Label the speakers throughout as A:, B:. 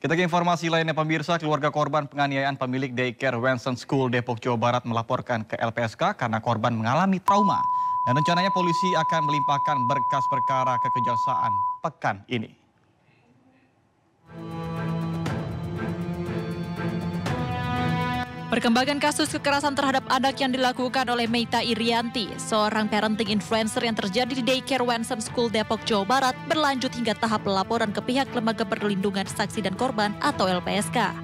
A: Kita ke informasi lainnya pemirsa, keluarga korban penganiayaan pemilik daycare Wenson School Depok, Jawa Barat melaporkan ke LPSK karena korban mengalami trauma. Dan rencananya polisi akan melimpahkan berkas perkara ke Kejaksaan pekan ini.
B: Perkembangan kasus kekerasan terhadap anak yang dilakukan oleh Meita Irianti, seorang parenting influencer yang terjadi di daycare Wenson School Depok, Jawa Barat, berlanjut hingga tahap pelaporan ke pihak Lembaga Perlindungan Saksi dan Korban atau LPSK.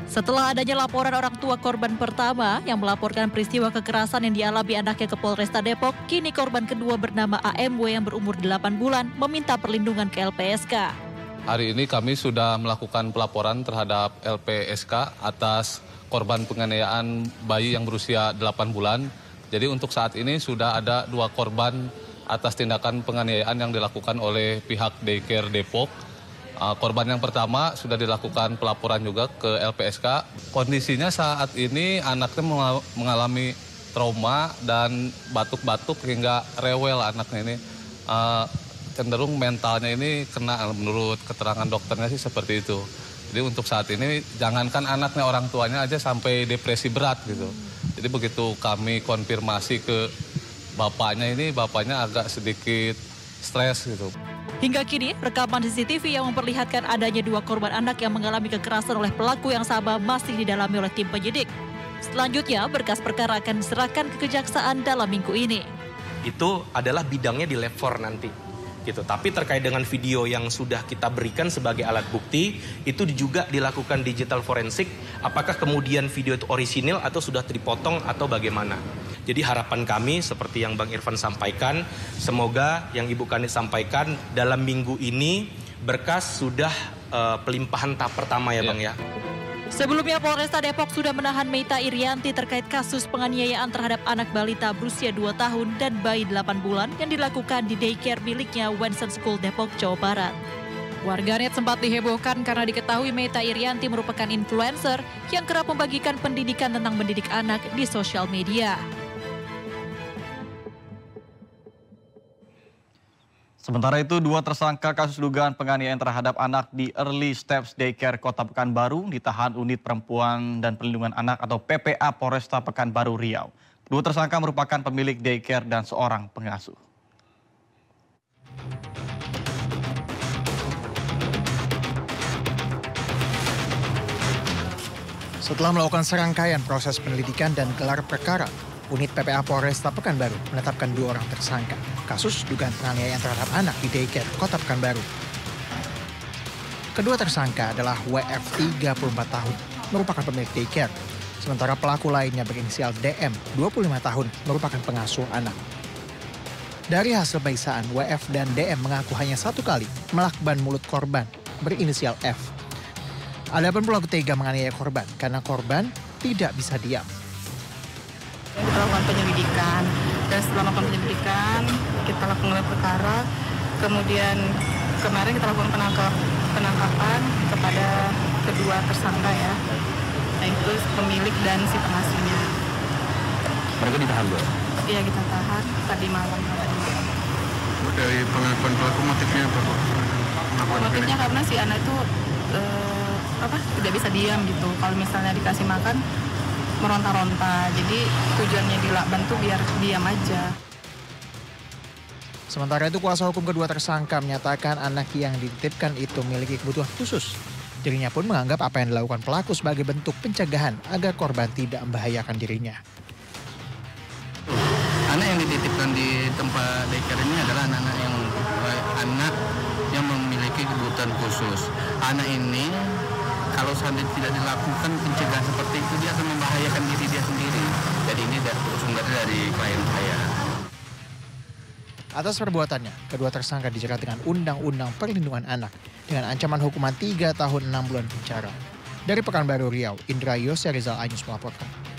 B: Setelah adanya laporan orang tua korban pertama yang melaporkan peristiwa kekerasan yang dialami anaknya ke Polresta Depok, kini korban kedua bernama AMW yang berumur 8 bulan meminta perlindungan ke LPSK.
C: Hari ini kami sudah melakukan pelaporan terhadap LPSK atas korban penganiayaan bayi yang berusia 8 bulan. Jadi untuk saat ini sudah ada 2 korban atas tindakan penganiayaan yang dilakukan oleh pihak daycare Depok. Korban yang pertama sudah dilakukan pelaporan juga ke LPSK. Kondisinya saat ini anaknya mengalami trauma dan batuk-batuk hingga rewel anaknya ini. Cenderung mentalnya ini kena, menurut keterangan dokternya sih seperti itu. Jadi untuk saat ini jangankan anaknya, orang tuanya aja sampai depresi berat gitu. Jadi begitu kami konfirmasi ke bapaknya ini, bapaknya agak sedikit stres gitu.
B: Hingga kini rekaman CCTV yang memperlihatkan adanya 2 korban anak yang mengalami kekerasan oleh pelaku yang sama masih didalami oleh tim penyidik. Selanjutnya berkas perkara akan diserahkan ke Kejaksaan dalam minggu ini.
D: Itu adalah bidangnya di lab 4 nanti. Gitu. Tapi terkait dengan video yang sudah kita berikan sebagai alat bukti, itu juga dilakukan digital forensik. Apakah kemudian video itu orisinil atau sudah dipotong atau bagaimana? Jadi harapan kami seperti yang Bang Irfan sampaikan, semoga yang Ibu Kanit sampaikan dalam minggu ini berkas sudah pelimpahan tahap pertama ya Bang ya.
B: Sebelumnya Polresta Depok sudah menahan Meita Irianti terkait kasus penganiayaan terhadap anak balita berusia 2 tahun dan bayi 8 bulan yang dilakukan di daycare miliknya Wenson School Depok, Jawa Barat. Warganet sempat dihebohkan karena diketahui Meita Irianti merupakan influencer yang kerap membagikan pendidikan tentang mendidik anak di sosial media.
A: Sementara itu, 2 tersangka kasus dugaan penganiayaan terhadap anak di Early Steps Daycare Kota Pekanbaru ditahan Unit Perempuan dan Perlindungan Anak atau PPA Polresta Pekanbaru Riau. 2 tersangka merupakan pemilik daycare dan seorang pengasuh.
E: Setelah melakukan serangkaian proses penyelidikan dan gelar perkara, Unit PPA Polresta Pekanbaru menetapkan 2 orang tersangka kasus dugaan penganiayaan terhadap anak di daycare Kota Pekanbaru. Kedua tersangka adalah WF 34 tahun, merupakan pemilik daycare, sementara pelaku lainnya berinisial DM 25 tahun, merupakan pengasuh anak. Dari hasil pemeriksaan, WF dan DM mengaku hanya 1 kali melakban mulut korban berinisial F. Adapun pelaku tega menganiaya korban karena korban tidak bisa diam.
F: Kita lakukan penyelidikan, dan setelah melakukan penyelidikan, kita lakukan gelar perkara, kemudian kemarin kita lakukan penangkapan kepada kedua tersangka ya, yaitu pemilik dan si pengasuhnya.
G: Mereka ditahan Bu?
F: Iya, kita tahan tadi malam.
G: Dari pengakuan pelaku motifnya apa Bu?
F: Motifnya karena si anak itu tidak bisa diam gitu, kalau misalnya dikasih makan meronta-ronta, jadi tujuannya dilakban tuh biar diam aja.
E: Sementara itu kuasa hukum kedua tersangka menyatakan anak yang dititipkan itu memiliki kebutuhan khusus. Dirinya pun menganggap apa yang dilakukan pelaku sebagai bentuk pencegahan agar korban tidak membahayakan dirinya.
G: Anak yang dititipkan di tempat daycare ini adalah anak yang memiliki kebutuhan khusus. Anak ini kalau seandainya tidak dilakukan pencegahan seperti itu, dia akan membahayakan diri dia sendiri. Jadi ini sumbernya dari klien saya.
E: Atas perbuatannya, kedua tersangka dijerat dengan Undang-Undang Perlindungan Anak dengan ancaman hukuman 3 tahun 6 bulan penjara. Dari Pekanbaru Riau, Indra Yosya Rizal Anyus melaporkan.